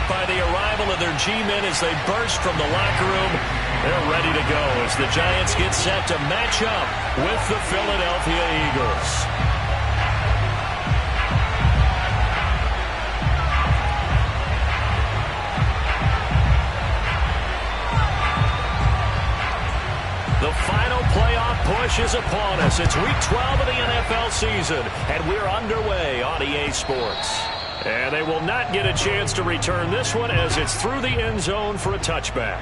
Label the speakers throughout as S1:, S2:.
S1: by the arrival of their G-men as they burst from the locker room. They're ready to go as the Giants get set to match up with the Philadelphia Eagles. The final playoff push is upon us. It's Week 12 of the NFL season, and we're underway on EA Sports. And they will not get a chance to return this one as it's through the end zone for a touchback.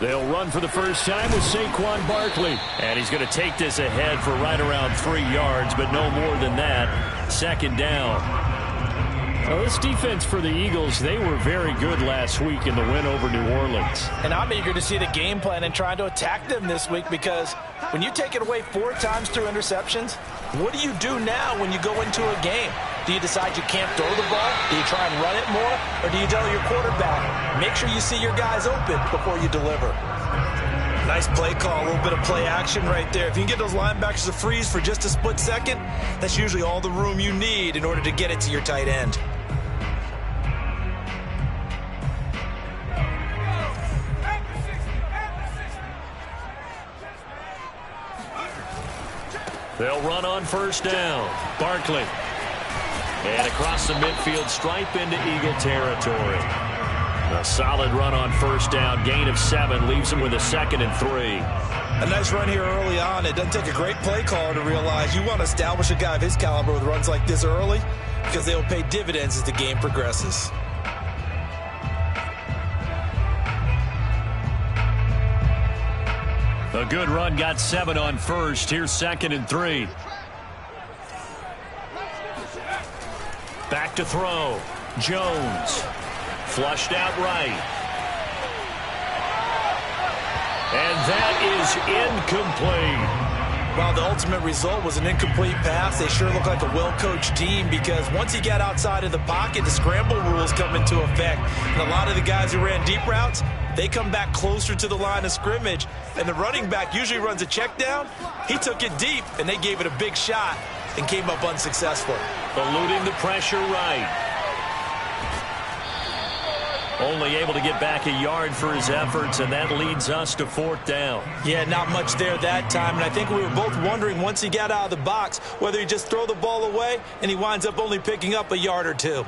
S1: They'll run for the first time with Saquon Barkley. And he's going to take this ahead for right around 3 yards, but no more than that. Second down. Well, this defense for the Eagles, they were very good last week in the win over New Orleans.
S2: And I'm eager to see the game plan and trying to attack them this week, because when you take it away 4 times through interceptions, what do you do now when you go into a game? Do you decide you can't throw the ball? Do you try and run it more? Or do you tell your quarterback, make sure you see your guys open before you deliver?
S3: Nice play call, a little bit of play action right there. If you can get those linebackers to freeze for just a split second, that's usually all the room you need in order to get it to your tight end.
S1: They'll run on first down. Barkley. And across the midfield stripe into Eagle territory. A solid run on first down. Gain of 7 leaves them with a 2nd and 3.
S3: A nice run here early on. It doesn't take a great play caller to realize you want to establish a guy of his caliber with runs like this early, because they will pay dividends as the game progresses.
S1: A good run, got 7 on first. Here's 2nd and 3. Back to throw. Jones. Flushed out right. And that is incomplete.
S3: While the ultimate result was an incomplete pass, they sure look like a well-coached team, because once he got outside of the pocket, the scramble rules come into effect. And a lot of the guys who ran deep routes, they come back closer to the line of scrimmage, and the running back usually runs a check down. He took it deep, and they gave it a big shot and came up unsuccessful.
S1: Eluding the pressure right. Only able to get back a yard for his efforts, and that leads us to 4th down.
S3: Yeah, not much there that time, and I think we were both wondering once he got out of the box whether he just throw the ball away, and he winds up only picking up a yard or 2.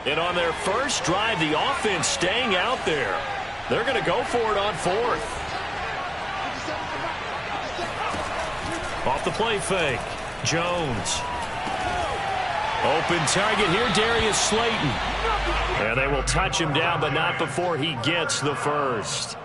S1: And on their first drive, the offense staying out there. They're going to go for it on 4th. Off the play fake. Jones. Open target here, Darius Slayton. And they will touch him down, but not before he gets the first.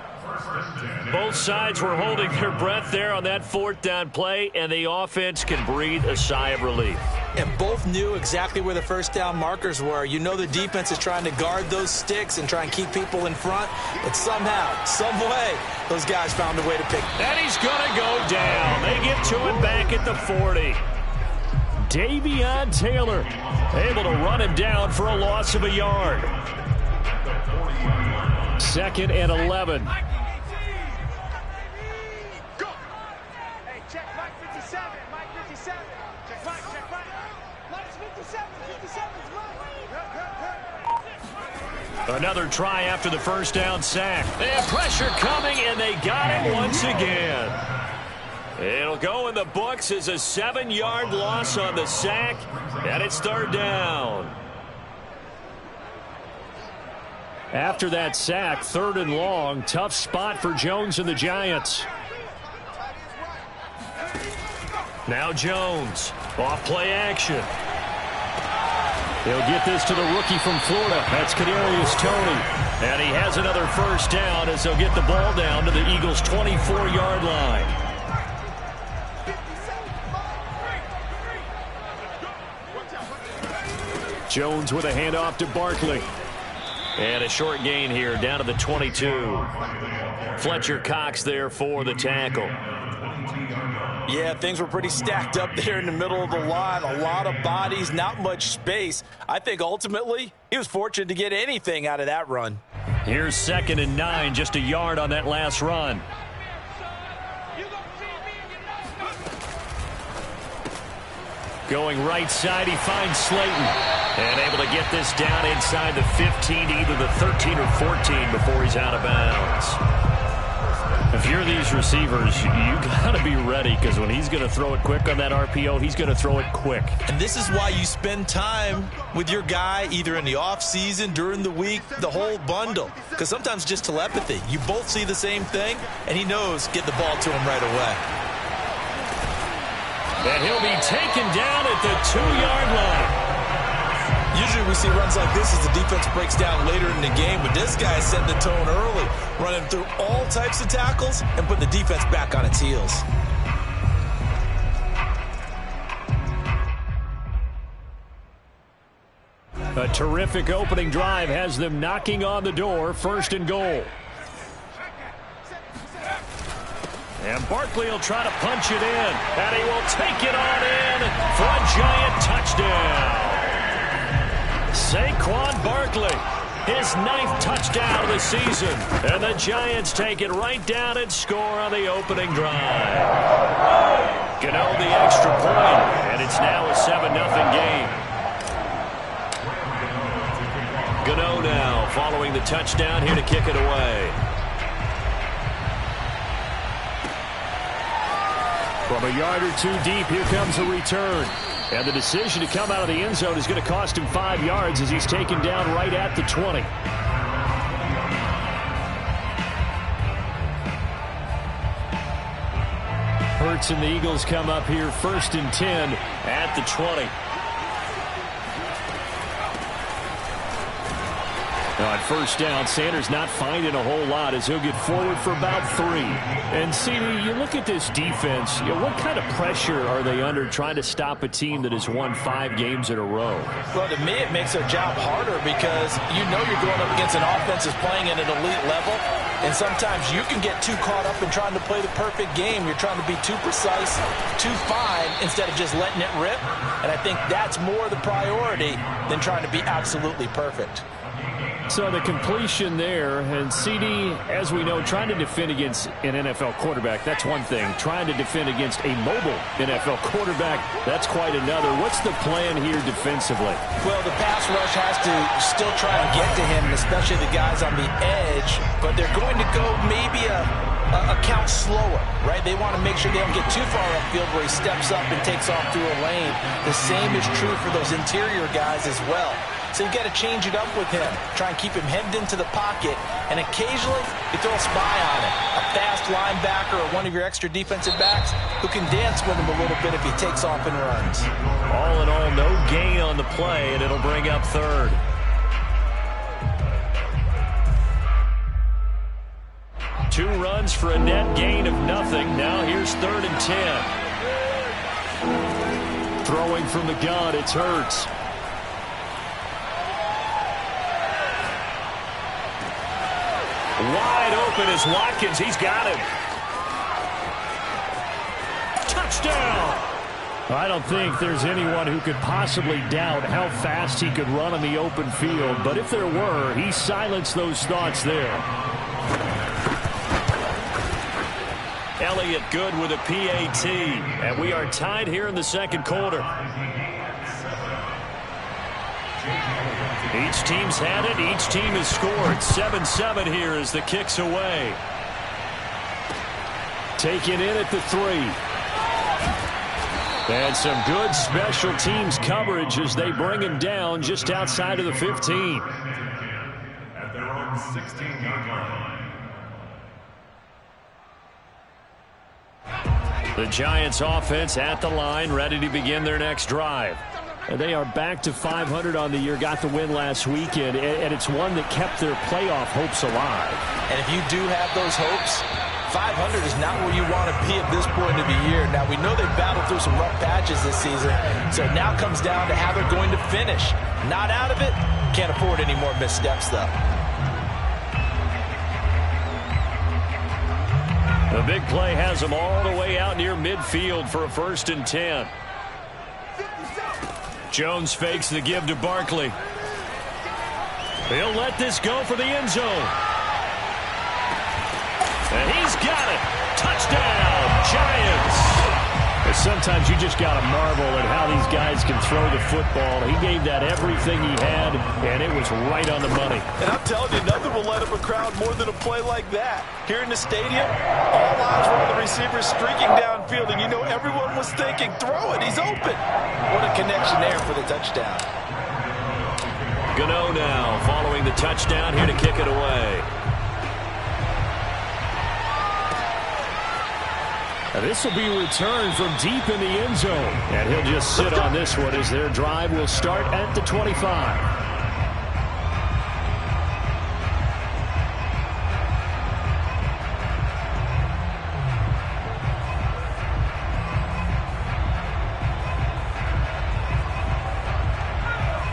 S1: Both sides were holding their breath there on that 4th down play, and the offense can breathe a sigh of relief.
S3: And both knew exactly where the first down markers were. You know the defense is trying to guard those sticks and try and keep people in front, but somehow, some way, those guys found a way to pick.
S1: And he's going to go down. They get to him back at the 40. Davion Taylor able to run him down for a loss of a yard. 2nd and 11. Another try after the first down sack. And pressure coming, and they got him once again. It'll go in the books as a 7-yard loss on the sack, and it's 3rd down. After that sack, 3rd and long, tough spot for Jones and the Giants. Now Jones, off play action. They'll get this to the rookie from Florida. That's Kadarius Toney. And he has another first down as they'll get the ball down to the Eagles' 24-yard line. Jones with a handoff to Barkley. And a short gain here down to the 22. Fletcher Cox there for the tackle.
S2: Yeah, things were pretty stacked up there in the middle of the line. A lot of bodies, not much space. I think ultimately he was fortunate to get anything out of that run.
S1: Here's 2nd and 9, just a yard on that last run. Going right side, he finds Slayton. And able to get this down inside the 15 to either the 13 or 14 before he's out of bounds. If you're these receivers, you got to be ready, because when he's going to throw it quick on that RPO, he's going to throw it quick.
S2: And this is why you spend time with your guy either in the offseason, during the week, the whole bundle. Because sometimes just telepathy. You both see the same thing, and he knows get the ball to him right away.
S1: And he'll be taken down at the 2-yard line.
S2: Usually we see runs like this as the defense breaks down later in the game, but this guy is setting the tone early, running through all types of tackles and putting the defense back on its heels.
S1: A terrific opening drive has them knocking on the door, 1st and goal. And Barkley will try to punch it in, and he will take it on in for a giant touchdown. Saquon Barkley, his 9th touchdown of the season. And the Giants take it right down and score on the opening drive. Gano the extra point, and it's now a 7-0 game. Gano now following the touchdown here to kick it away. From a yard or 2 deep, here comes a return. And the decision to come out of the end zone is going to cost him 5 yards as he's taken down right at the 20. Hurts and the Eagles come up here 1st and 10 at the 20. Now on 1st down, Sanders not finding a whole lot as he'll get forward for about 3. And CD, you look at this defense, what kind of pressure are they under trying to stop a team that has won 5 games in a row?
S2: Well, to me, it makes their job harder because you know you're going up against an offense that's playing at an elite level. And sometimes you can get too caught up in trying to play the perfect game. You're trying to be too precise, too fine, instead of just letting it rip. And I think that's more the priority than trying to be absolutely perfect.
S1: So the completion there, and CD, as we know, trying to defend against an NFL quarterback, that's one thing. Trying to defend against a mobile NFL quarterback, that's quite another. What's the plan here defensively?
S2: Well, the pass rush has to still try to get to him, especially the guys on the edge, but they're going to go maybe a count slower, right? They want to make sure they don't get too far upfield where he steps up and takes off through a lane. The same is true for those interior guys as well. So you've got to change it up with him. Try and keep him hemmed into the pocket. And occasionally, you throw a spy on him. A fast linebacker or one of your extra defensive backs who can dance with him a little bit if he takes off and runs.
S1: All in all, no gain on the play, and it'll bring up 3rd. Two runs for a net gain of nothing. Now here's 3rd and 10. Throwing from the gun, it's Hurts. Wide open is Watkins. He's got him. Touchdown! I don't think there's anyone who could possibly doubt how fast he could run on the open field. But if there were, he silenced those thoughts there. Elliott good with a PAT. And we are tied here in the 2nd quarter. Each team's had it. Each team has scored. 7-7 here as the kick's away. Taken in at the 3. And some good special teams coverage as they bring him down just outside of the 15.
S4: At their own 16-yard line.
S1: The Giants offense at the line, ready to begin their next drive. They are back to 500 on the year, got the win last weekend, and it's one that kept their playoff hopes alive.
S2: And if you do have those hopes, 500 is not where you want to be at this point of the year. Now, we know they've battled through some rough patches this season, so it now comes down to how they're going to finish. Not out of it. Can't afford any more missteps, though.
S1: The big play has them all the way out near midfield for a 1st and 10. Jones fakes the give to Barkley. He'll let this go for the end zone. And he's got it. Touchdown, Giants. And sometimes you just got to marvel at how these guys can throw the football. He gave that everything he had, and it was right on the money.
S2: And I'm telling you, nothing will let up a crowd more than a play like that. Here in the stadium, all eyes were on the receiver streaking downfield, and you know everyone was thinking, throw it, he's open. What a connection there for the touchdown.
S1: Gano now following the touchdown here to kick it away. Now this will be returned from deep in the end zone. And he'll just sit on this one as their drive will start at the 25.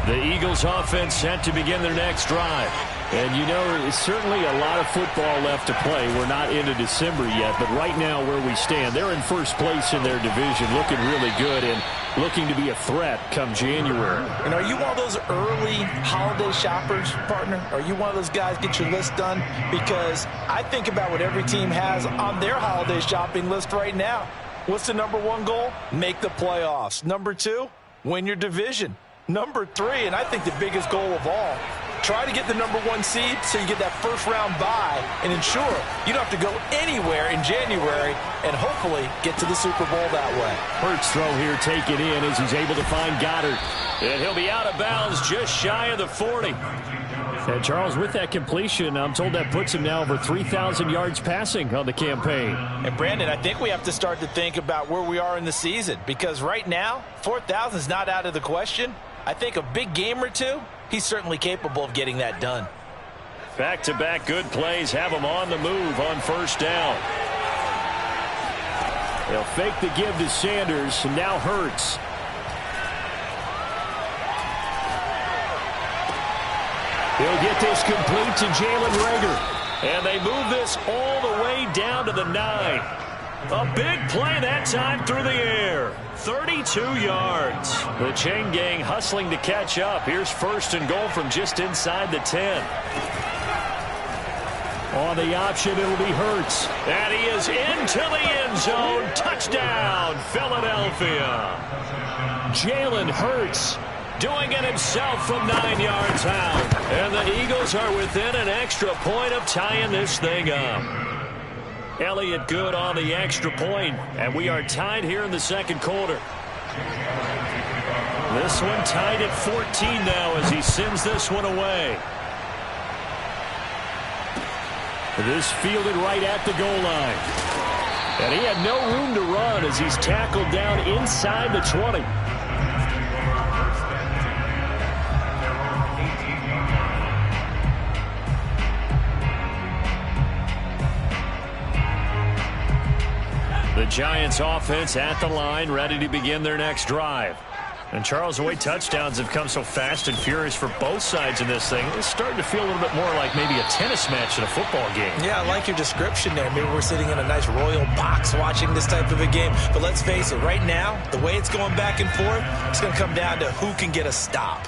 S1: The Eagles offense set to begin their next drive. And you know, there's certainly a lot of football left to play. We're not into December yet, but right now where we stand, they're in first place in their division, looking really good and looking to be a threat come January.
S2: And are you one of those early holiday shoppers, partner? Are you one of those guys get your list done? Because I think about what every team has on their holiday shopping list right now. What's the #1 goal? Make the playoffs. #2, win your division. #3, and I think the biggest goal of all, try to get the #1 seed so you get that first-round bye and ensure you don't have to go anywhere in January and hopefully get to the Super Bowl that way.
S1: Hurts throw here taken in as he's able to find Goddard. And he'll be out of bounds just shy of the 40. And Charles, with that completion, I'm told that puts him now over 3,000 yards passing on the campaign.
S2: And Brandon, I think we have to start to think about where we are in the season, because right now, 4,000 is not out of the question. I think a big game or two, he's certainly capable of getting that done.
S1: Back-to-back good plays have him on the move on first down. They'll fake the give to Sanders, and now Hurts. He'll get this complete to Jalen Reagor. And they move this all the way down to the 9. A big play that time through the air. 32 yards. The chain gang hustling to catch up. Here's 1st and goal from just inside the 10. On the option, it'll be Hurts. And he is into the end zone. Touchdown, Philadelphia. Jalen Hurts doing it himself from 9 yards out. And the Eagles are within an extra point of tying this thing up. Elliott good on the extra point, and we are tied here in the second quarter. This one tied at 14 now as he sends this one away. This fielded right at the goal line. And he had no room to run as he's tackled down inside the 20. The Giants offense at the line, ready to begin their next drive. And Charles, the way touchdowns have come so fast and furious for both sides in this thing, it's starting to feel a little bit more like maybe a tennis match in a football game.
S2: Yeah, I like your description there. Maybe we're sitting in a nice royal box watching this type of a game. But let's face it, right now, the way it's going back and forth, it's going to come down to who can get a stop.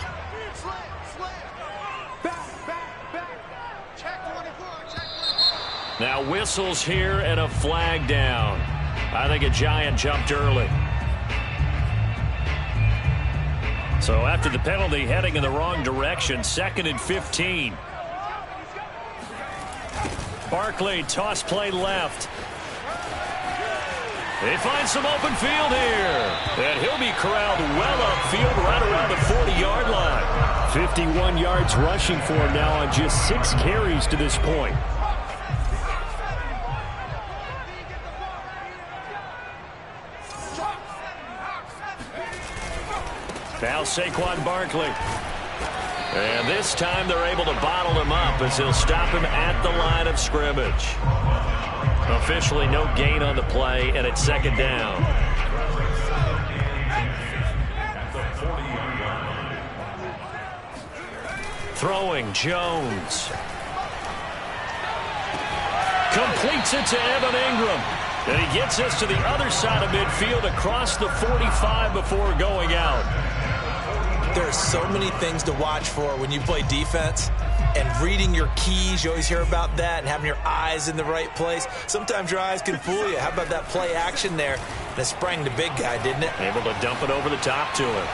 S1: Now whistles here and a flag down. I think a Giant jumped early. So after the penalty, heading in the wrong direction, 2nd and 15. Barkley, toss play left. They find some open field here. And he'll be corralled well upfield right around the 40-yard line. 51 yards rushing for him now on just 6 carries to this point. Now Saquon Barkley. And this time they're able to bottle him up as he'll stop him at the line of scrimmage. Officially no gain on the play, and it's second down. Throwing, Jones. Completes it to Evan Ingram. And he gets us to the other side of midfield across the 45 before going out.
S2: There are so many things to watch for when you play defense. And reading your keys, you always hear about that, and having your eyes in the right place. Sometimes your eyes can fool you. How about that play action there? That sprang the big guy, didn't it?
S1: Able to dump it over the top to him.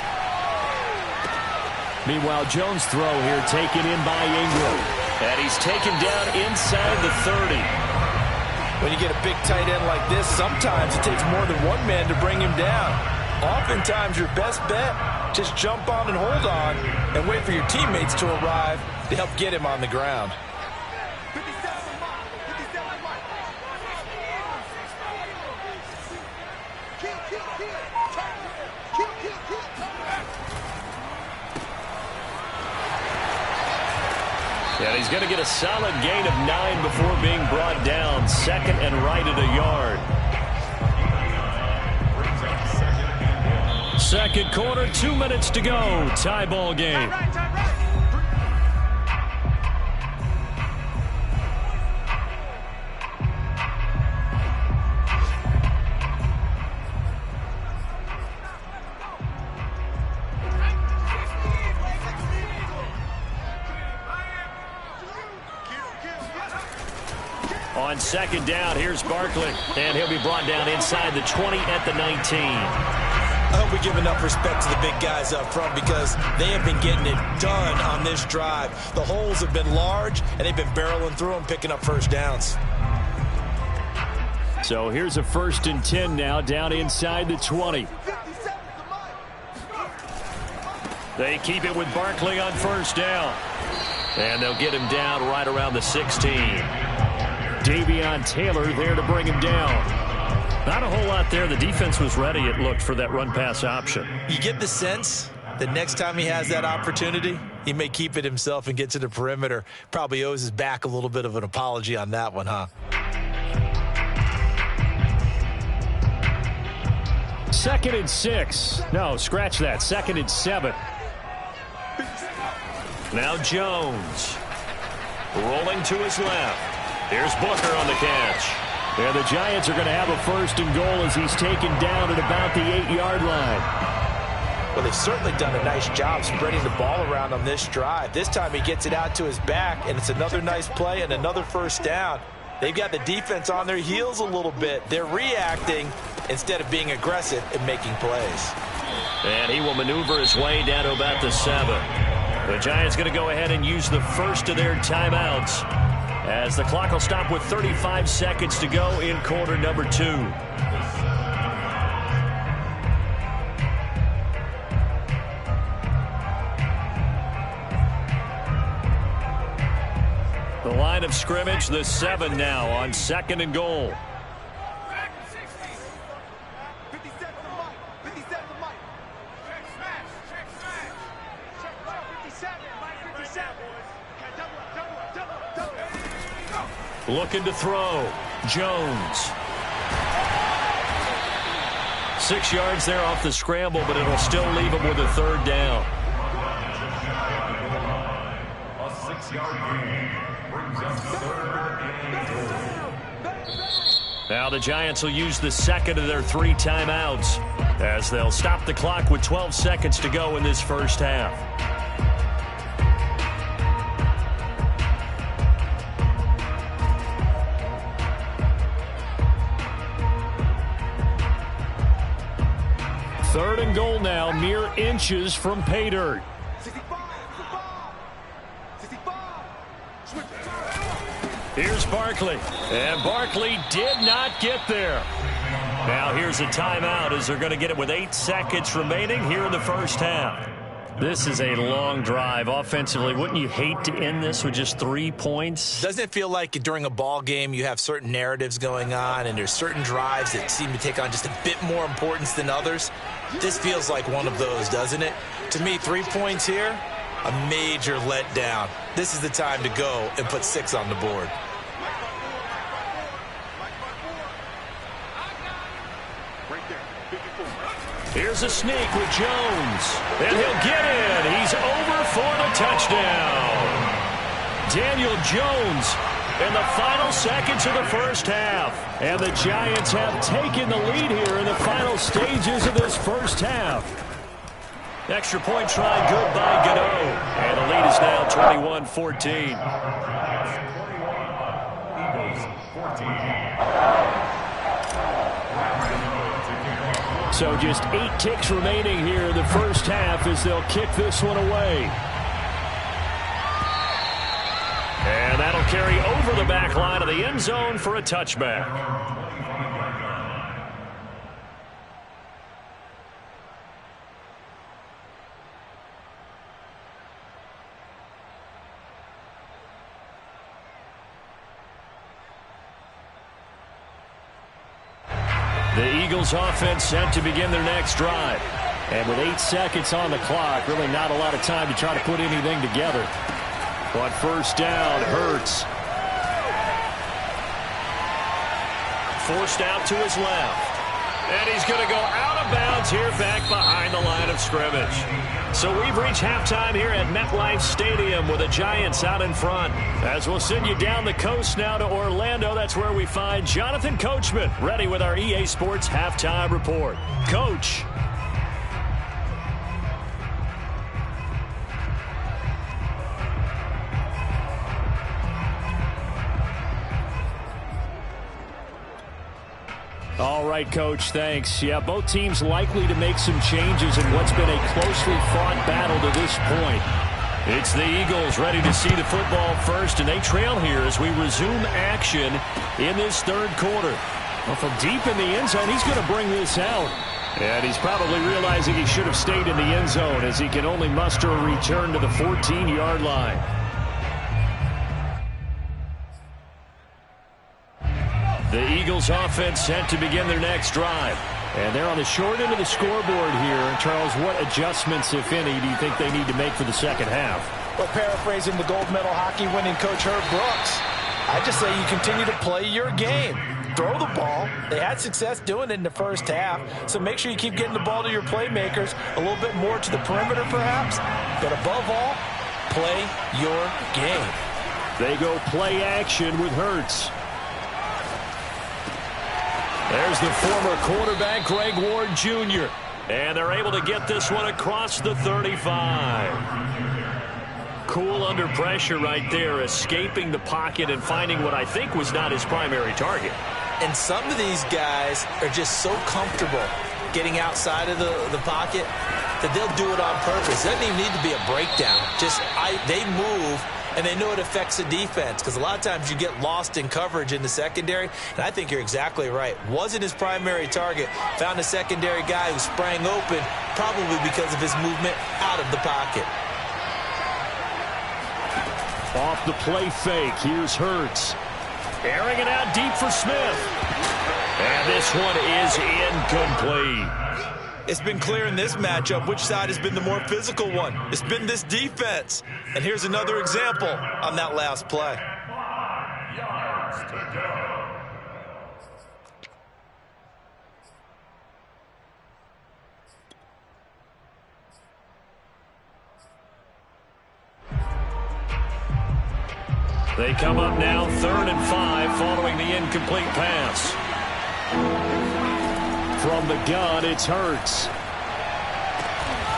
S1: Meanwhile, Jones' throw here taken in by Ingram. And he's taken down inside the 30.
S2: When you get a big tight end like this, sometimes it takes more than one man to bring him down. Oftentimes, your best bet, just jump on and hold on and wait for your teammates to arrive to help get him on the ground.
S1: And he's going to get a solid gain of 9 before being brought down. Second and right at a yard. Second quarter, 2 minutes to go. Tie ball game. On second down, here's Barkley. And he'll be brought down inside the 20 at the 19.
S2: I hope we give enough respect to the big guys up front because they have been getting it done on this drive. The holes have been large, and they've been barreling through them, picking up first downs.
S1: So here's a 1st and 10 now, down inside the 20. They keep it with Barkley on first down. And they'll get him down right around the 16. Davion Taylor there to bring him down. Not a whole lot there. The defense was ready, it looked, for that run-pass option.
S2: You get the sense that next time he has that opportunity, he may keep it himself and get to the perimeter. Probably owes his back a little bit of an apology on that one, huh?
S1: Second and 6. No, scratch that. Second and 7. Now Jones. Rolling to his left. Here's Booker on the catch. And the Giants are going to have a 1st and goal as he's taken down at about the 8-yard line.
S2: Well, they've certainly done a nice job spreading the ball around on this drive. This time he gets it out to his back, and it's another nice play and another first down. They've got the defense on their heels a little bit. They're reacting instead of being aggressive and making plays.
S1: And he will maneuver his way down to about the 7. The Giants going to go ahead and use the first of their timeouts, as the clock will stop with 35 seconds to go in quarter number 2. The line of scrimmage, the 7 now on 2nd and goal. Looking to throw. Jones. 6 yards there off the scramble, but it'll still leave him with a 3rd down.
S4: A 6-yard gain brings us 3rd and goal.
S1: Now the Giants will use the 2nd of their 3 timeouts, as they'll stop the clock with 12 seconds to go in this first half. Third and goal now, mere inches from pay dirt. Here's Barkley. And Barkley did not get there. Now here's a timeout as they're going to get it with 8 seconds remaining here in the first half. This is a long drive offensively. Wouldn't you hate to end this with just 3 points?
S2: Doesn't it feel like during a ball game you have certain narratives going on and there's certain drives that seem to take on just a bit more importance than others? This feels like one of those, doesn't it? To me, 3 points here, a major letdown. This is the time to go and put 6 on the board.
S1: there's a sneak with Jones. And he'll get in. He's over for the touchdown. Daniel Jones in the final seconds of the first half. And the Giants have taken the lead here in the final stages of this first half. Extra point try good by Gano. And the lead is now 21-14. So just 8 ticks remaining here in the first half as they'll kick this one away. And that'll carry over the back line of the end zone for a touchback. The Eagles offense set to begin their next drive. And with 8 seconds on the clock, really not a lot of time to try to put anything together. But first down, Hurts. Forced out to his left. And he's going to go out of bounds here back behind the line of scrimmage. So we've reached halftime here at MetLife Stadium with the Giants out in front. As we'll send you down the coast now to Orlando, that's where we find Jonathan Coachman ready with our EA Sports Halftime Report. Coach. All right, Coach, thanks. Yeah, both teams likely to make some changes in what's been a closely fought battle to this point. It's the Eagles ready to see the football first, and they trail here as we resume action in this third quarter. Well, from deep in the end zone, he's going to bring this out. And he's probably realizing he should have stayed in the end zone as he can only muster a return to the 14-yard line. The Eagles offense set to begin their next drive. And they're on the short end of the scoreboard here. Charles, what adjustments, if any, do you think they need to make for the second half?
S2: Well, paraphrasing the gold medal hockey winning coach Herb Brooks, I just say you continue to play your game. Throw the ball. They had success doing it in the first half, so make sure you keep getting the ball to your playmakers, a little bit more to the perimeter perhaps, but above all, play your game.
S1: They go play action with Hurts. There's the former quarterback, Greg Ward Jr. And they're able to get this one across the 35. Cool under pressure right there, escaping the pocket and finding what I think was not his primary target.
S2: And some of these guys are just so comfortable getting outside of the pocket that they'll do it on purpose. It doesn't even need to be a breakdown. They move, and they know it affects the defense because a lot of times you get lost in coverage in the secondary, and I think you're exactly right. Wasn't his primary target. Found a secondary guy who sprang open, probably because of his movement out of the pocket.
S1: Off the play fake, here's Hurts. Airing it out deep for Smith. And this one is incomplete.
S3: It's been clear in this matchup which side has been the more physical one. It's been this defense. And here's another example on that last play.
S4: 5 yards to go.
S1: They come up now 3rd and 5 following the incomplete pass. From the gun, it's Hurts.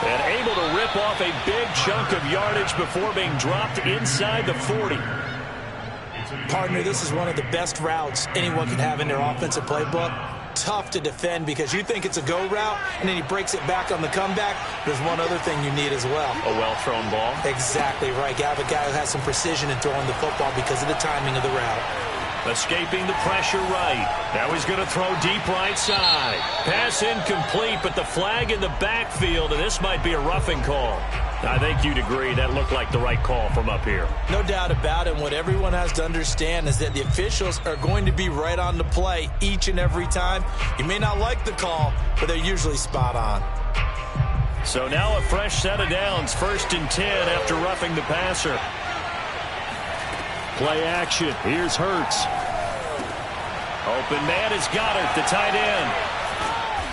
S1: And able to rip off a big chunk of yardage before being dropped inside the 40.
S2: Partner, this is one of the best routes anyone can have in their offensive playbook. Tough to defend because you think it's a go route, and then he breaks it back on the comeback. There's one other thing you need as well.
S1: A well-thrown ball.
S2: Exactly right. You have a guy who has some precision in throwing the football because of the timing of the route.
S1: Escaping the pressure right. Now he's going to throw deep right side. Pass incomplete, but the flag in the backfield, and this might be a roughing call. I think you'd agree that looked like the right call from up here.
S2: No doubt about it. What everyone has to understand is that the officials are going to be right on the play each and every time. You may not like the call, but they're usually spot on.
S1: So now a fresh set of downs. 1st and 10 after roughing the passer. Play action. Here's Hurts. Open man is Goddard, the tight end.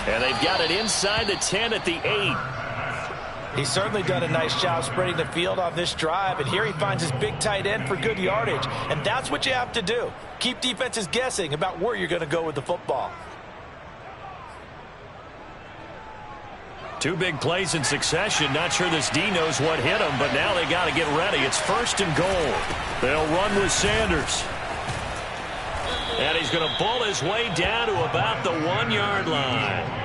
S1: And they've got it inside the 10 at the 8.
S2: He's certainly done a nice job spreading the field on this drive, and here he finds his big tight end for good yardage. And that's what you have to do. Keep defenses guessing about where you're going to go with the football.
S1: 2 big plays in succession. Not sure this D knows what hit him, but now they got to get ready. It's 1st and goal. They'll run with Sanders. And he's going to bull his way down to about the 1-yard line.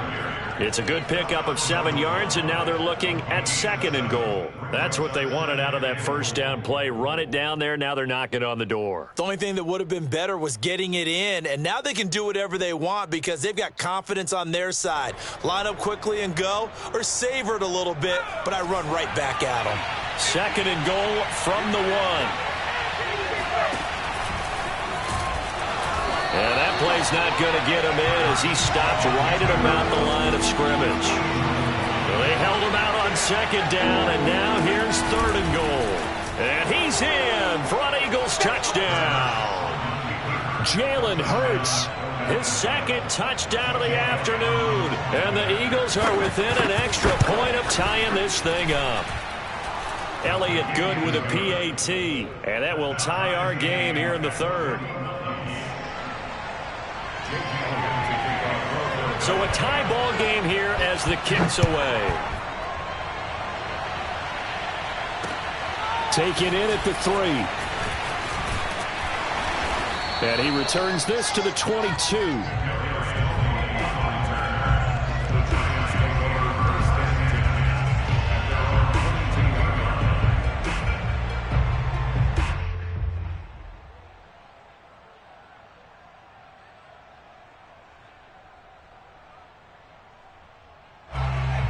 S1: It's a good pickup of 7 yards, and now they're looking at 2nd and goal. That's what they wanted out of that first down play. Run it down there. Now they're knocking on the door.
S2: The only thing that would have been better was getting it in, and now they can do whatever they want because they've got confidence on their side. Line up quickly and go, or savor it a little bit, but I run right back at them.
S1: 2nd and goal from the 1. And that play's not going to get him in as he stops right at about the line of scrimmage. Well, they held him out on 2nd down, and now here's 3rd and goal. And he's in for an Eagles touchdown. Jalen Hurts, his 2nd touchdown of the afternoon. And the Eagles are within an extra point of tying this thing up. Elliott Good with a PAT, and that will tie our game here in the 3rd. So a tie ball game here as the kick's away. Taken in at the 3. And he returns this to the 22.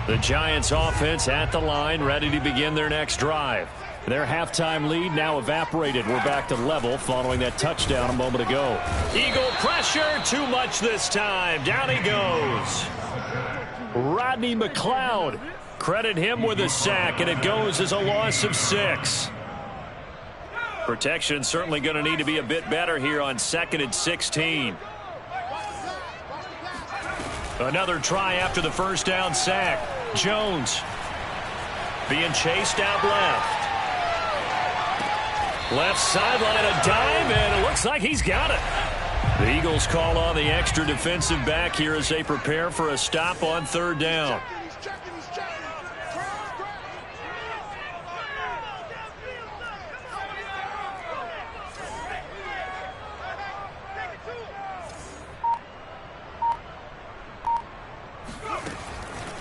S1: The Giants offense at the line, ready to begin their next drive. Their halftime lead now evaporated. We're back to level following that touchdown a moment ago. Eagle pressure, too much this time. Down he goes. Rodney McLeod, credit him with a sack, and it goes as a loss of 6. Protection certainly going to need to be a bit better here on 2nd and 16. Another try after the first down sack. Jones being chased out left. Left sideline, a dive, and it looks like he's got it. The Eagles call on the extra defensive back here as they prepare for a stop on 3rd down.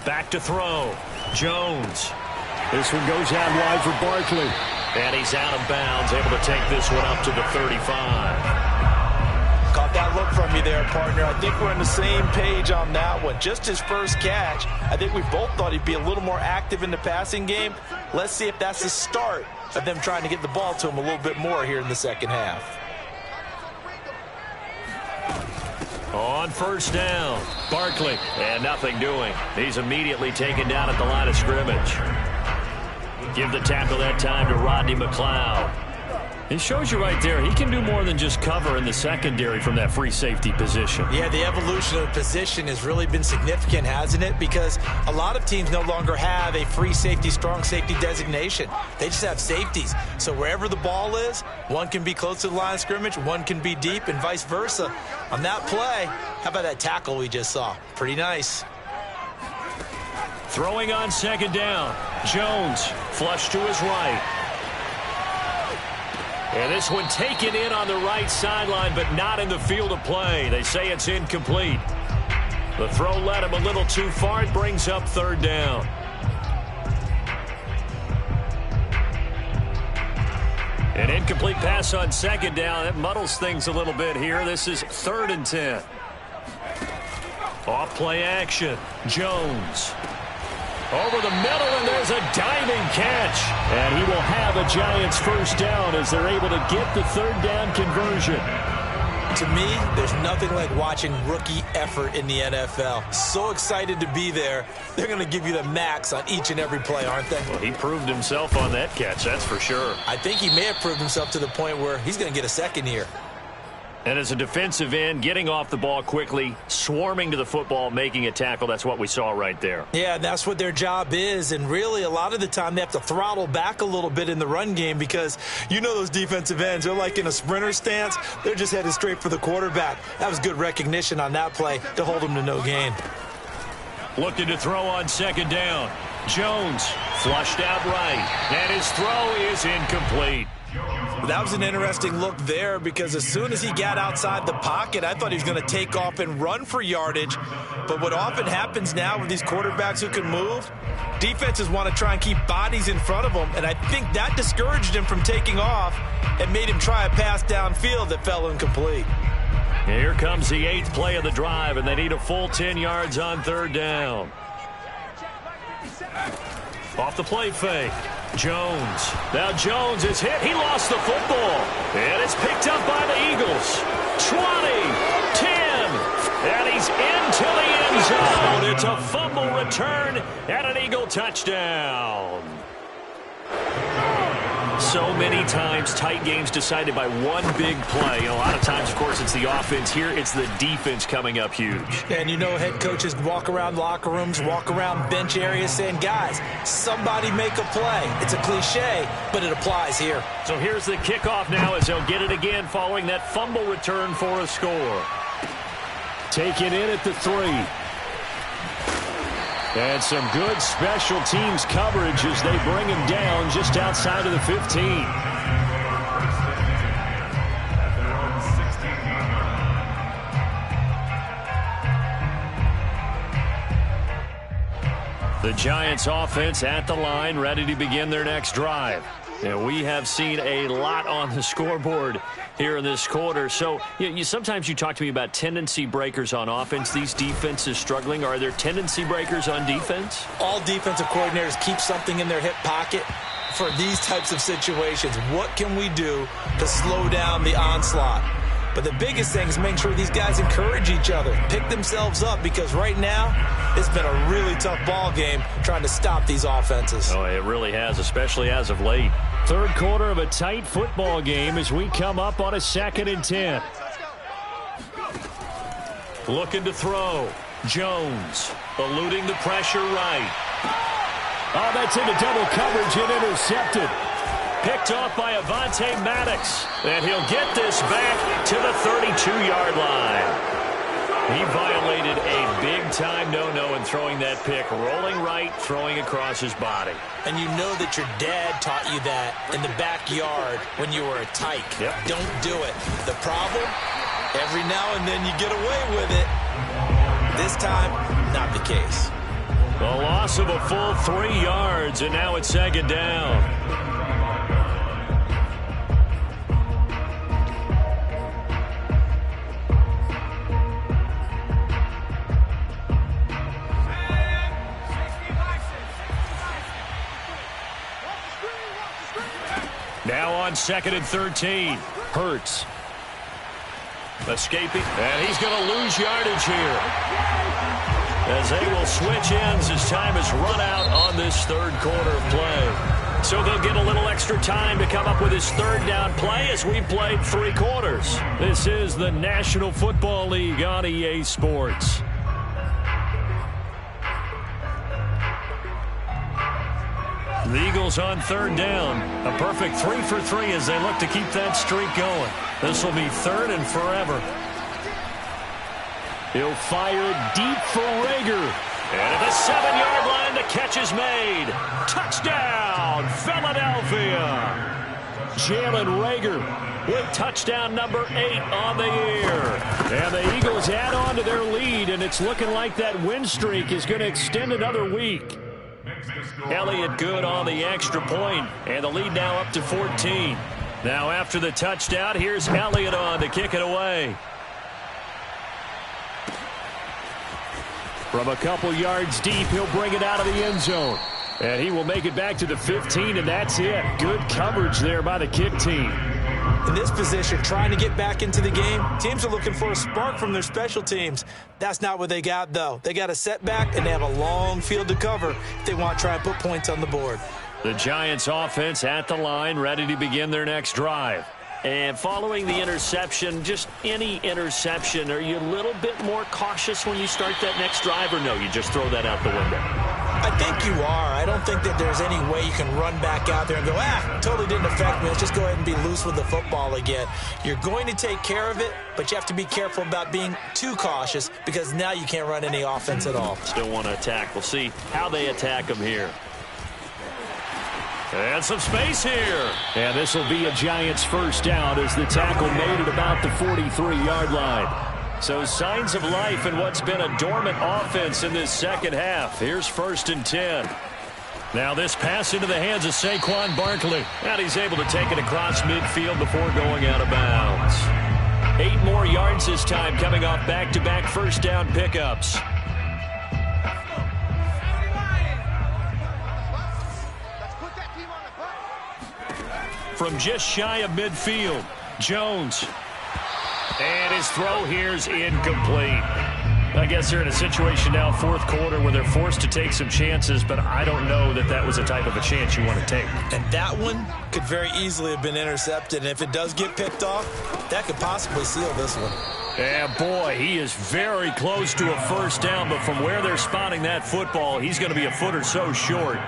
S1: Back to throw. Jones. This one goes out wide for Barkley. And he's out of bounds, able to take this one up to the 35.
S2: Caught that look from you there, partner. I think we're on the same page on that one. Just his first catch. I think we both thought he'd be a little more active in the passing game. Let's see if that's the start of them trying to get the ball to him a little bit more here in the second half.
S1: On 1st down, Barkley, and nothing doing. He's immediately taken down at the line of scrimmage. Give the tackle that time to Rodney McLeod. It shows you right there, he can do more than just cover in the secondary from that free safety position.
S2: Yeah, the evolution of the position has really been significant, hasn't it? Because a lot of teams no longer have a free safety, strong safety designation. They just have safeties. So wherever the ball is, one can be close to the line of scrimmage, one can be deep, and vice versa. On that play, how about that tackle we just saw? Pretty nice.
S1: Throwing on 2nd down. Jones, flush to his right. And this one taken in on the right sideline, but not in the field of play. They say it's incomplete. The throw led him a little too far. It brings up 3rd down. An incomplete pass on 2nd down. That muddles things a little bit here. This is 3rd and 10. Off play action. Jones. Over the middle, and there's a diving catch. And he will have a Giants first down as they're able to get the 3rd down conversion.
S2: To me, there's nothing like watching rookie effort in the NFL. So excited to be there. They're going to give you the max on each and every play, aren't they?
S1: Well, he proved himself on that catch, that's for sure.
S2: I think he may have proved himself to the point where he's going to get a second here.
S1: And as a defensive end, getting off the ball quickly, swarming to the football, making a tackle, that's what we saw right there.
S2: Yeah, that's what their job is. And really, a lot of the time, they have to throttle back a little bit in the run game because you know those defensive ends, they're like in a sprinter stance. They're just headed straight for the quarterback. That was good recognition on that play to hold them to no gain.
S1: Looking to throw on second down. Jones flushed out right, and his throw is incomplete.
S2: That was an interesting look there because as soon as he got outside the pocket, I thought he was going to take off and run for yardage. But what often happens now with these quarterbacks who can move, defenses want to try and keep bodies in front of them, and I think that discouraged him from taking off and made him try a pass downfield that fell incomplete.
S1: Here comes the 8th play of the drive, and they need a full 10 yards on third down. Off the play fake. Jones. Now Jones is hit. He lost the football. And it's picked up by the Eagles. 20, 10, and he's into the end zone. It's a fumble return and an Eagle touchdown. So many times tight games decided by one big play. A lot of times, of course, it's the offense. Here, it's the defense coming up huge.
S2: And you know head coaches walk around locker rooms, walk around bench areas saying, guys, somebody make a play. It's a cliche, but it applies here.
S1: So here's the kickoff now as they'll get it again following that fumble return for a score. Taken in at the 3. And some good special teams coverage as they bring him down just outside of the 15. The Giants offense at the line, ready to begin their next drive. And we have seen a lot on the scoreboard here in this quarter. So sometimes you talk to me about tendency breakers on offense. These defenses struggling. Are there tendency breakers on defense?
S2: All defensive coordinators keep something in their hip pocket for these types of situations. What can we do to slow down the onslaught? But the biggest thing is making sure these guys encourage each other, pick themselves up, because right now it's been a really tough ball game trying to stop these offenses.
S1: Oh, it really has, especially as of late. Third quarter of a tight football game as we come up on a 2nd and 10. Looking to throw. Jones eluding the pressure right. Oh, that's into double coverage and intercepted. Picked off by Avonte Maddox. And he'll get this back to the 32-yard line. He violated a big-time no-no in throwing that pick. Rolling right, throwing across his body.
S2: And you know that your dad taught you that in the backyard when you were a tyke.
S1: Yep.
S2: Don't do it. The problem? Every now and then you get away with it. This time, not the case.
S1: A loss of a full 3 yards, and now it's 2nd down. Now on 2nd and 13. Hurts. Escaping. And he's going to lose yardage here. As they will switch ends as time is run out on this third quarter of play. So they'll get a little extra time to come up with his third down play as we played 3 quarters. This is the National Football League on EA Sports. The Eagles on 3rd down. A perfect 3 for 3 as they look to keep that streak going. This will be 3rd and forever. He'll fire deep for Reagor. And at the 7-yard line, the catch is made. Touchdown, Philadelphia. Jalen Reagor with touchdown number 8 on the year. And the Eagles add on to their lead, and it's looking like that win streak is going to extend another week. Elliott good on the extra point, and the lead now up to 14. Now after the touchdown, here's Elliott on to kick it away. From a couple yards deep, he'll bring it out of the end zone. And he will make it back to the 15, and that's it. Good coverage there by the kick team.
S2: In this position, trying to get back into the game, teams are looking for a spark from their special teams. That's not what they got, though. They got a setback, and they have a long field to cover if they want to try and put points on the board.
S1: The Giants offense at the line, ready to begin their next drive. And following the interception, just any interception, are you a little bit more cautious when you start that next drive, or no, you just throw that out the window?
S2: I think you are. I don't think that there's any way you can run back out there and go, totally didn't affect me. Let's just go ahead and be loose with the football again. You're going to take care of it, but you have to be careful about being too cautious because now you can't run any offense at all.
S1: Still want to attack. We'll see how they attack them here. And some space here. And this will be a Giants first down as the tackle made it about the 43-yard line. So signs of life in what's been a dormant offense in this second half. Here's 1st and 10. Now this pass into the hands of Saquon Barkley. And he's able to take it across midfield before going out of bounds. 8 more yards this time coming off back-to-back first down pickups. From just shy of midfield, Jones. And his throw here is incomplete. I guess they're in a situation now, 4th quarter, where they're forced to take some chances, but I don't know that that was the type of a chance you want to take.
S2: And that one could very easily have been intercepted, and if it does get picked off, that could possibly seal this one.
S1: Yeah, boy, he is very close to a first down, but from where they're spotting that football, he's going to be a foot or so short.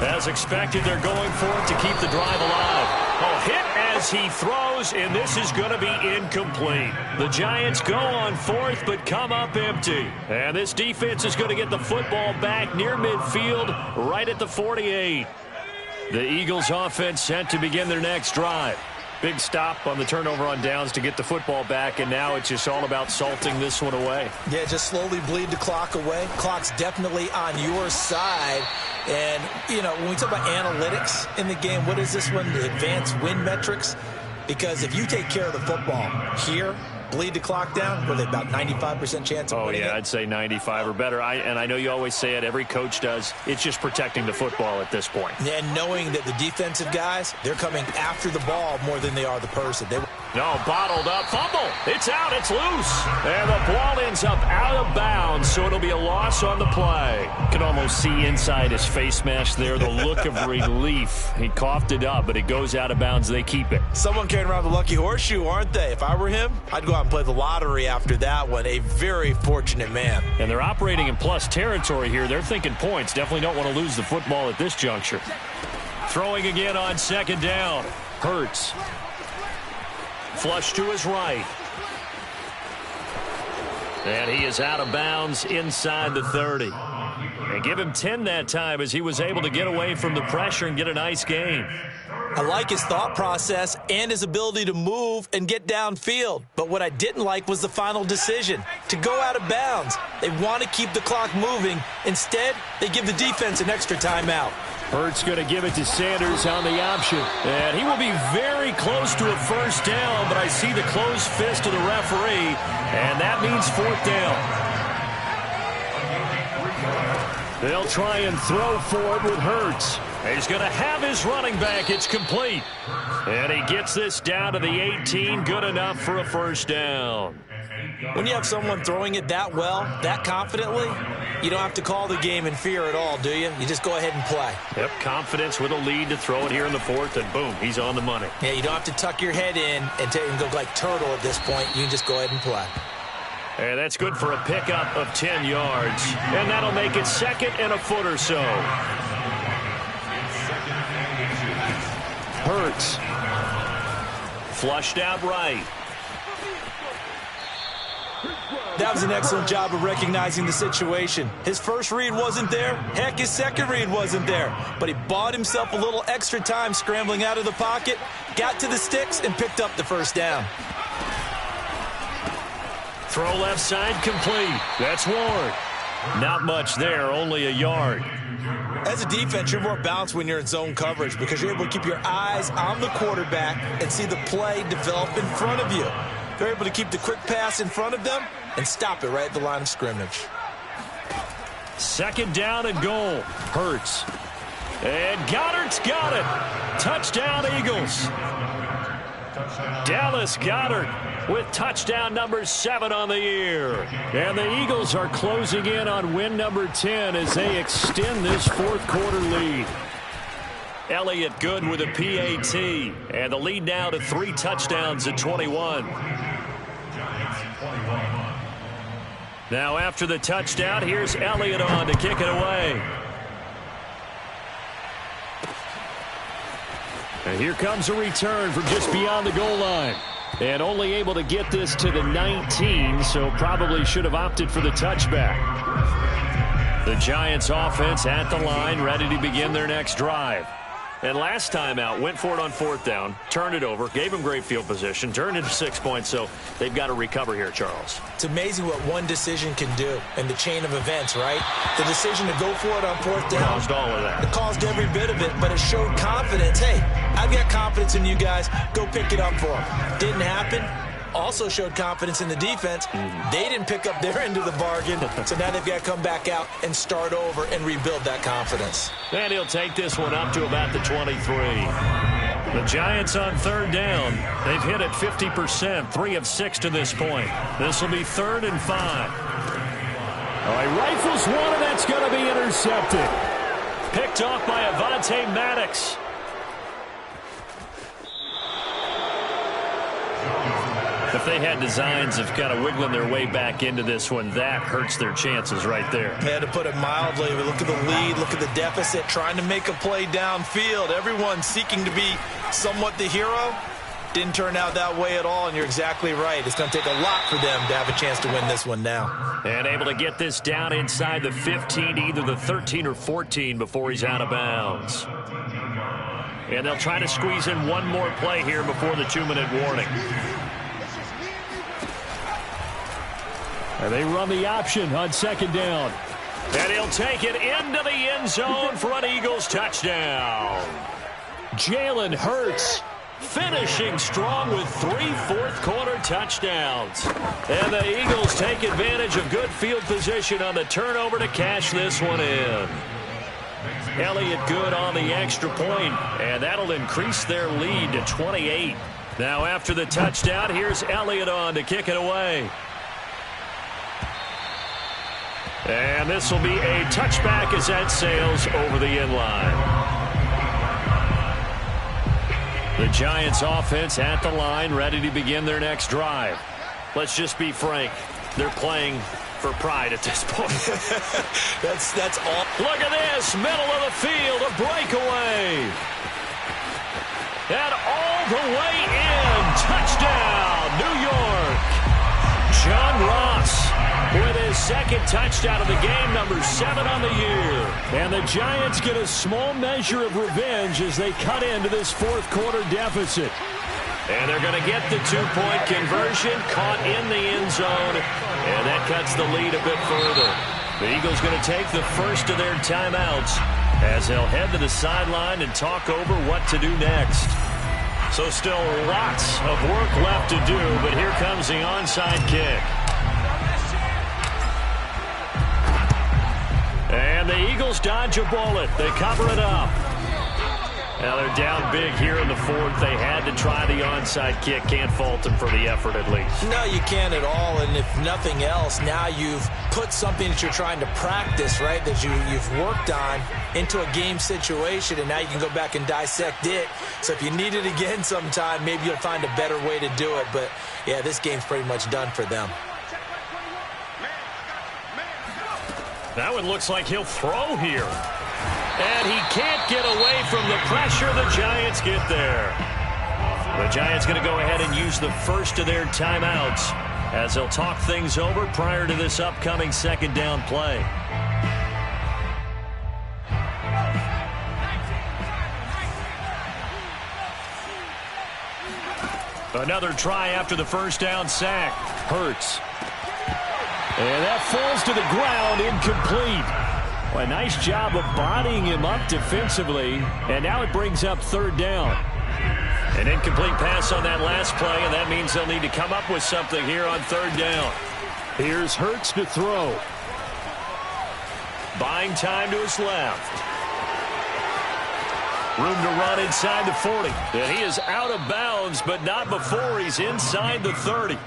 S1: As expected, they're going for it to keep the drive alive. Hit as he throws, and this is going to be incomplete. The Giants go on 4th, but come up empty. And this defense is going to get the football back near midfield, right at the 48. The Eagles offense set to begin their next drive. Big stop on the turnover on downs to get the football back, and now it's just all about salting this one away.
S2: Yeah, just slowly bleed the clock away. Clock's definitely on your side. And, you know, when we talk about analytics in the game, what is this one? The advanced win metrics? Because if you take care of the football here, bleed the clock down, were they about 95% chance of winning it?
S1: I'd say 95 or better. And I know you always say it, every coach does. It's just protecting the football at this point.
S2: And knowing that the defensive guys, they're coming after the ball more than they are the person.
S1: No, bottled up, fumble. It's out, it's loose. And the ball ends up out of bounds, so it'll be a loss on the play. You can almost see inside his face mask there, the look of relief. He coughed it up, but it goes out of bounds. They keep it.
S2: Someone carrying around the lucky horseshoe, aren't they? If I were him, I'd go out and play the lottery after that one. A very fortunate man.
S1: And they're operating in plus territory here. They're thinking points. Definitely don't want to lose the football at this juncture. Throwing again on 2nd down. Hurts. Flush to his right. And he is out of bounds inside the 30. And give him 10 that time as he was able to get away from the pressure and get a nice gain.
S2: I like his thought process and his ability to move and get downfield. But what I didn't like was the final decision, to go out of bounds. They want to keep the clock moving. Instead, they give the defense an extra timeout.
S1: Hurts going to give it to Sanders on the option. And he will be very close to a first down, but I see the closed fist of the referee, and that means 4th down. They'll try and throw for it with Hurts. He's going to have his running back. It's complete. And he gets this down to the 18. Good enough for a first down.
S2: When you have someone throwing it that well, that confidently, you don't have to call the game in fear at all, do you? You just go ahead and play.
S1: Yep, confidence with a lead to throw it here in the 4th, and boom, he's on the money.
S2: Yeah, you don't have to tuck your head in and go like turtle at this point. You can just go ahead and play.
S1: And that's good for a pickup of 10 yards. And that'll make it 2nd and a foot or so. Hurts. Flushed out right.
S2: That was an excellent job of recognizing the situation. His first read wasn't there. Heck, his second read wasn't there. But he bought himself a little extra time scrambling out of the pocket, got to the sticks, and picked up the first down.
S1: Throw left side complete. That's Ward. Not much there, only a yard.
S2: As a defense, you're more balanced when you're in zone coverage because you're able to keep your eyes on the quarterback and see the play develop in front of you. They're able to keep the quick pass in front of them and stop it right at the line of scrimmage.
S1: 2nd down and goal. Hurts. And Goddard's got it. Touchdown, Eagles. Dallas Goedert with touchdown number 7 on the year. And the Eagles are closing in on win number 10 as they extend this 4th quarter lead. Elliott good with a PAT. And the lead now to 3 touchdowns at 21. Now after the touchdown, here's Elliott on to kick it away. And here comes a return from just beyond the goal line. And only able to get this to the 19, so probably should have opted for the touchback. The Giants offense at the line, ready to begin their next drive. And last time out, went for it on 4th down, turned it over, gave them great field position, turned into 6 points, so they've got to recover here, Charles.
S2: It's amazing what one decision can do in the chain of events, right? The decision to go for it on 4th down.
S1: Caused all of that.
S2: It caused every bit of it, but it showed confidence. Hey, I've got confidence in you guys. Go pick it up for them. Didn't happen. Also showed confidence in the defense. They didn't pick up their end of the bargain, so now they've got to come back out and start over and rebuild that confidence.
S1: And he'll take this one up to about the 23. The Giants on 3rd down. They've hit it 50%, 3 of 6 to this point. This will be 3rd and 5. All right, rifles one, and that's going to be intercepted. Picked off by Avonte Maddox. If they had designs of kind of wiggling their way back into this one, that hurts their chances right there.
S2: They had to put it mildly. We look at the lead, look at the deficit, trying to make a play downfield. Everyone seeking to be somewhat the hero. Didn't turn out that way at all, and you're exactly right. It's going to take a lot for them to have a chance to win this one now.
S1: And able to get this down inside the 15, either the 13 or 14 before he's out of bounds. And they'll try to squeeze in one more play here before the 2-minute warning. And they run the option on 2nd down. And he'll take it into the end zone for an Eagles touchdown. Jalen Hurts finishing strong with 3 fourth-quarter touchdowns. And the Eagles take advantage of good field position on the turnover to cash this one in. Elliott good on the extra point, and that'll increase their lead to 28. Now after the touchdown, here's Elliott on to kick it away. And this will be a touchback as that sails over the end line. The Giants offense at the line, ready to begin their next drive. Let's just be frank. They're playing for pride at this point.
S2: That's all.
S1: Look at this, middle of the field, a breakaway. And all the way in, touchdown, New York. John Ross with his 2nd touchdown of the game, number 7 on the year. And the Giants get a small measure of revenge as they cut into this 4th-quarter deficit. And they're going to get the 2-point conversion, caught in the end zone, and that cuts the lead a bit further. The Eagles going to take the first of their timeouts as they'll head to the sideline and talk over what to do next. So still lots of work left to do, but here comes the onside kick. And the Eagles dodge a bullet. They cover it up. Now they're down big here in the 4th. They had to try the onside kick. Can't fault them for the effort at least.
S2: No, you can't at all. And if nothing else, now you've put something that you're trying to practice, right, that you've worked on into a game situation, and now you can go back and dissect it. So if you need it again sometime, maybe you'll find a better way to do it. But, yeah, this game's pretty much done for them.
S1: That one looks like he'll throw here. And he can't get away from the pressure. The Giants get there. The Giants going to go ahead and use the first of their timeouts as they'll talk things over prior to this upcoming 2nd down play. Another try after the 1st down sack. Hurts. And that falls to the ground, incomplete. Well, a nice job of bodying him up defensively, and now it brings up 3rd down. An incomplete pass on that last play, and that means they'll need to come up with something here on 3rd down. Here's Hurts to throw. Buying time to his left. Room to run inside the 40. And he is out of bounds, but not before he's inside the 30.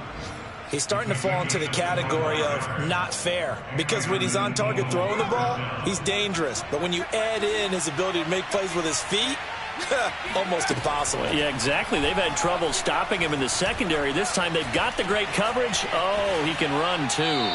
S2: He's starting to fall into the category of not fair, because when he's on target throwing the ball, he's dangerous. But when you add in his ability to make plays with his feet, almost impossible.
S1: Yeah, exactly. They've had trouble stopping him in the secondary. This time they've got the great coverage. Oh, he can run too.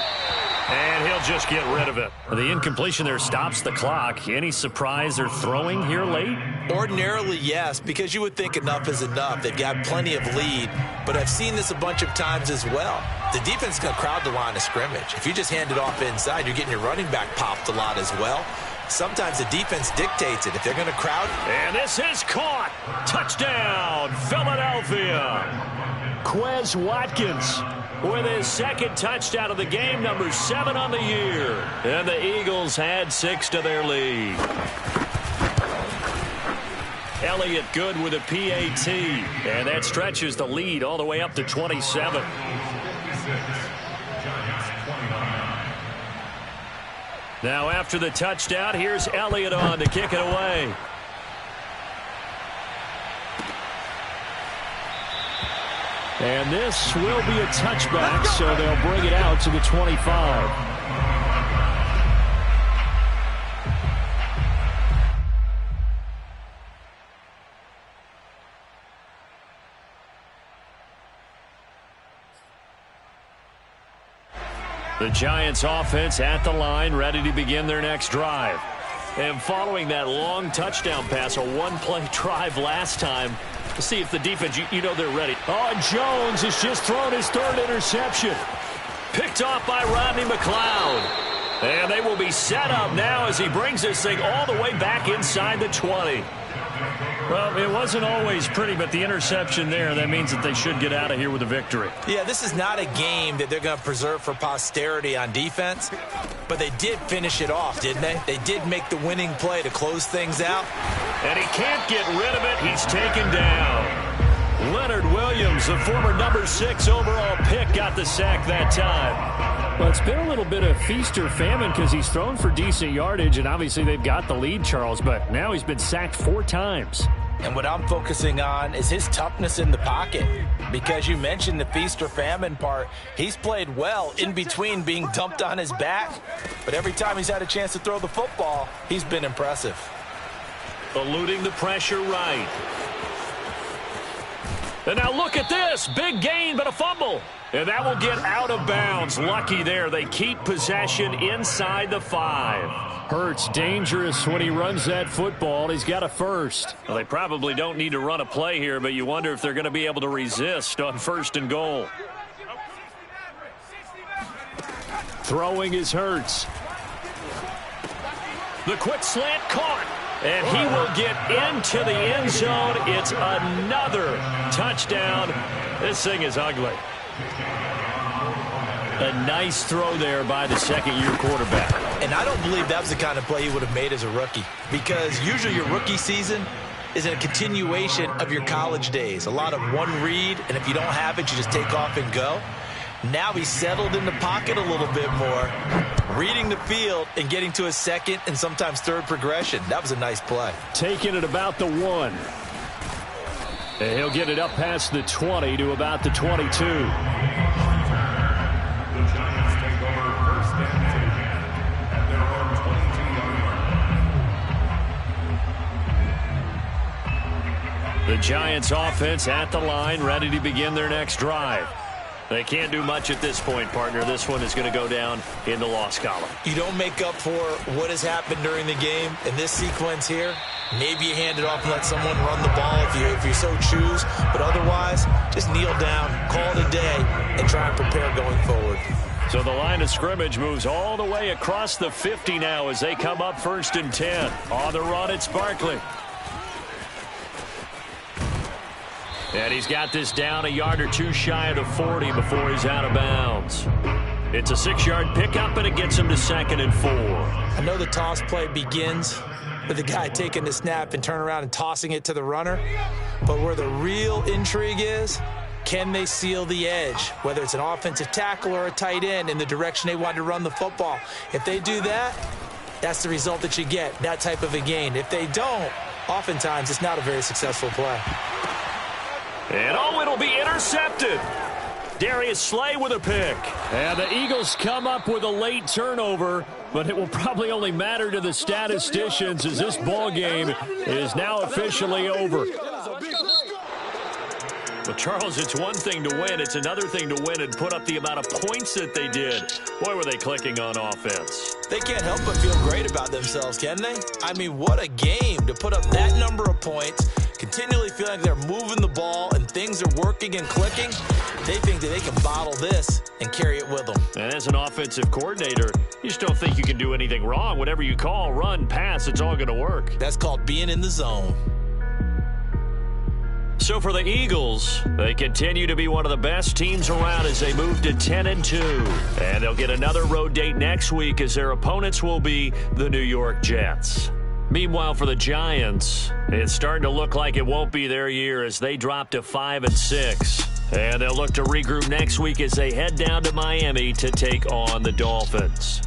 S1: And he'll just get rid of it. The incompletion there stops the clock. Any surprise they're throwing here late?
S2: Ordinarily, yes, because you would think enough is enough. They've got plenty of lead, but I've seen this a bunch of times as well. The defense is going to crowd the line of scrimmage. If you just hand it off inside, you're getting your running back popped a lot as well. Sometimes the defense dictates it. If they're going to crowd.
S1: And this is caught. Touchdown, Philadelphia. Quez Watkins with his second touchdown of the game, number 7 on the year. And the Eagles had 6 to their lead. Elliott Good with a PAT. And that stretches the lead all the way up to 27. Now after the touchdown, here's Elliott on to kick it away. And this will be a touchback, so they'll bring it out to the 25. The Giants offense at the line, ready to begin their next drive. And following that long touchdown pass, a one-play drive last time, to see if the defense, you know they're ready. Oh, Jones has just thrown his 3rd interception. Picked off by Rodney McLeod. And they will be set up now as he brings this thing all the way back inside the 20. Well, it wasn't always pretty, but the interception there, that means that they should get out of here with a victory.
S2: Yeah, this is not a game that they're going to preserve for posterity on defense, but they did finish it off, didn't they? They did make the winning play to close things out.
S1: And he can't get rid of it. He's taken down. Leonard Williams, the former number 6 overall pick, got the sack that time. Well, it's been a little bit of feast or famine because he's thrown for decent yardage, and obviously they've got the lead, Charles, but now he's been sacked 4 times.
S2: And what I'm focusing on is his toughness in the pocket, because you mentioned the feast or famine part. He's played well in between being dumped on his back, but every time he's had a chance to throw the football, he's been impressive.
S1: Eluding the pressure right. And now look at this. Big gain, but a fumble. And that will get out of bounds. Lucky there. They keep possession inside the 5. Hurts dangerous when he runs that football. He's got a first. Well, they probably don't need to run a play here, but you wonder if they're going to be able to resist on 1st and goal. Throwing is Hurts. The quick slant caught. And he will get into the end zone. It's another touchdown. This thing is ugly. A nice throw there by the second-year quarterback.
S2: And I don't believe that was the kind of play he would have made as a rookie, because usually your rookie season is a continuation of your college days. A lot of one read, and if you don't have it, you just take off and go. Now he's settled in the pocket a little bit more, reading the field and getting to a 2nd and sometimes 3rd progression. That was a nice play.
S1: Taking it about the 1. And he'll get it up past the 20 to about the 22.
S4: The Giants take over 1st and 10 at their own 22-yard line.
S1: The Giants offense at the line, ready to begin their next drive. They can't do much at this point, partner. This one is going to go down in the loss column.
S2: You don't make up for what has happened during the game in this sequence here. Maybe you hand it off and let someone run the ball if you so choose. But otherwise, just kneel down, call it a day, and try and prepare going forward.
S1: So the line of scrimmage moves all the way across the 50 now as they come up 1st and 10. On the run, it's Barkley. And he's got this down a yard or 2 shy of the 40 before he's out of bounds. It's a 6-yard pickup, and it gets him to 2nd and 4.
S2: I know the toss play begins with the guy taking the snap and turning around and tossing it to the runner. But where the real intrigue is, can they seal the edge, whether it's an offensive tackle or a tight end, in the direction they want to run the football? If they do that, that's the result that you get, that type of a gain. If they don't, oftentimes it's not a very successful play.
S1: And oh, it'll be intercepted. Darius Slay with a pick. And the Eagles come up with a late turnover, but it will probably only matter to the statisticians as this ball game is now officially over. Well, Charles, it's one thing to win. It's another thing to win and put up the amount of points that they did. Boy, were they clicking on offense.
S2: They can't help but feel great about themselves, can they? I mean, what a game to put up that number of points, continually feeling like they're moving the ball and things are working and clicking. They think that they can bottle this and carry it with them.
S1: And as an offensive coordinator, you just don't think you can do anything wrong. Whatever you call, run, pass, it's all going to work.
S2: That's called being in the zone.
S1: So for the Eagles, they continue to be one of the best teams around as they move to 10-2. And they'll get another road date next week as their opponents will be the New York Jets. Meanwhile, for the Giants, it's starting to look like it won't be their year as they drop to 5-6. And they'll look to regroup next week as they head down to Miami to take on the Dolphins.